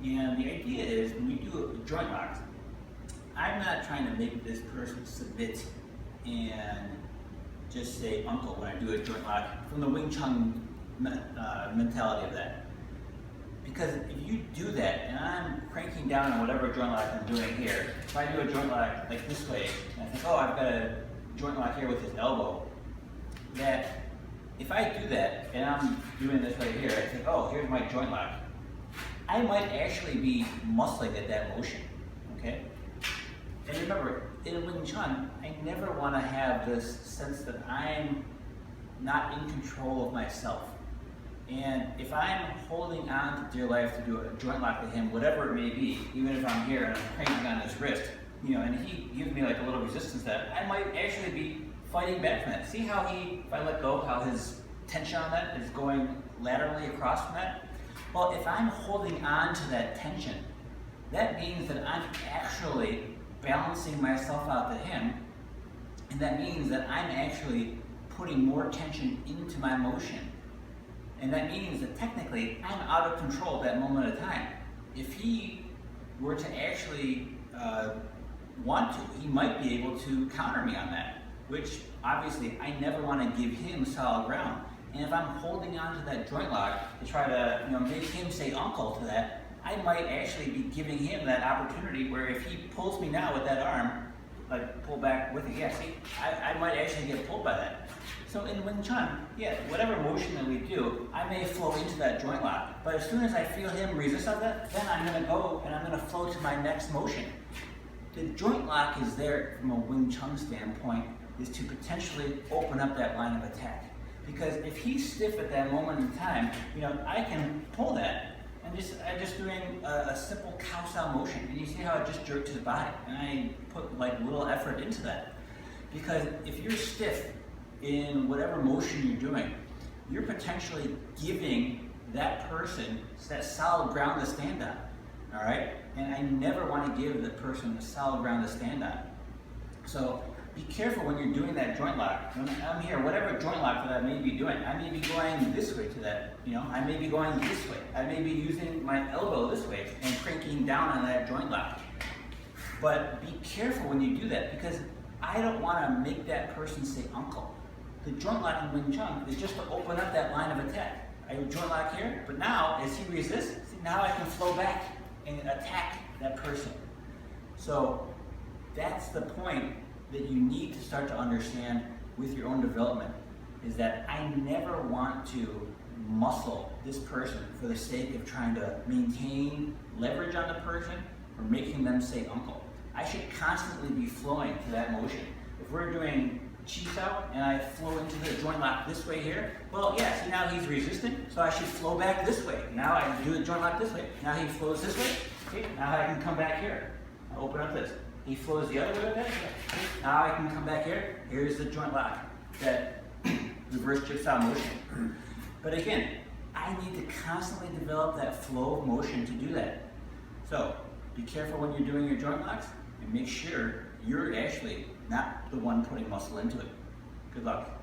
And the idea is when we do joint locks, I'm not trying to make this person submit and just say uncle when I do a joint lock from the Wing Chun mentality of that. Because if you do that and I'm cranking down on whatever joint lock I'm doing here, if I do a joint lock like this way, and I think, oh, I've got a joint lock here with his elbow, that if I do that and I'm doing this right here, I think, oh, here's my joint lock, I might actually be muscling at that motion, okay? And remember, in Wing Chun, I never want to have this sense that I'm not in control of myself. And if I'm holding on to dear life to do a joint lock with him, whatever it may be, even if I'm here and I'm cranking on his wrist, and he gives me like a little resistance to that, I might actually be fighting back from that. See how if I let go, how his tension on that is going laterally across from that? Well, if I'm holding on to that tension, that means that I'm actually balancing myself out to him, and that means that I'm actually putting more tension into my motion. And that means that technically I'm out of control at that moment of time. If he were to actually want to, he might be able to counter me on that, which obviously I never want to give him solid ground. And if I'm holding on to that joint lock to try to make him say uncle to that, I might actually be giving him that opportunity where if he pulls me now with that arm, like pull back with it, yeah, see, I might actually get pulled by that. So in Wing Chun, yeah, whatever motion that we do, I may flow into that joint lock. But as soon as I feel him resist of that, then I'm gonna go and I'm gonna flow to my next motion. The joint lock is there from a Wing Chun standpoint, is to potentially open up that line of attack. Because if he's stiff at that moment in time, I can pull that. I'm just doing a simple cow style motion, and you see how it just jerked his body, and I put like little effort into that. Because if you're stiff in whatever motion you're doing, you're potentially giving that person that solid ground to stand on, all right? And I never want to give the person a solid ground to stand on. So be careful when you're doing that joint lock. When I'm here, whatever joint lock that I may be doing, I may be going this way to that, I may be going this way. I may be using my elbow this way and cranking down on that joint lock. But be careful when you do that, because I don't want to make that person say uncle. The joint lock in Wing Chun is just to open up that line of attack. I have a joint lock here, but now as he resists, see, now I can flow back and attack that person. So that's the point that you need to start to understand with your own development, is that I never want to muscle this person for the sake of trying to maintain leverage on the person or making them say uncle. I should constantly be flowing to that motion. If we're doing chi sao and I flow into the joint lock this way here, well, yeah, see now he's resistant, so I should flow back this way. Now I do the joint lock this way. Now he flows this way. Okay, now I can come back here. I open up this. He flows the other way with that. Now I can come back here. Here's the joint lock, that reverse jigsaw motion. But again, I need to constantly develop that flow of motion to do that. So be careful when you're doing your joint locks, and make sure you're actually not the one putting muscle into it. Good luck.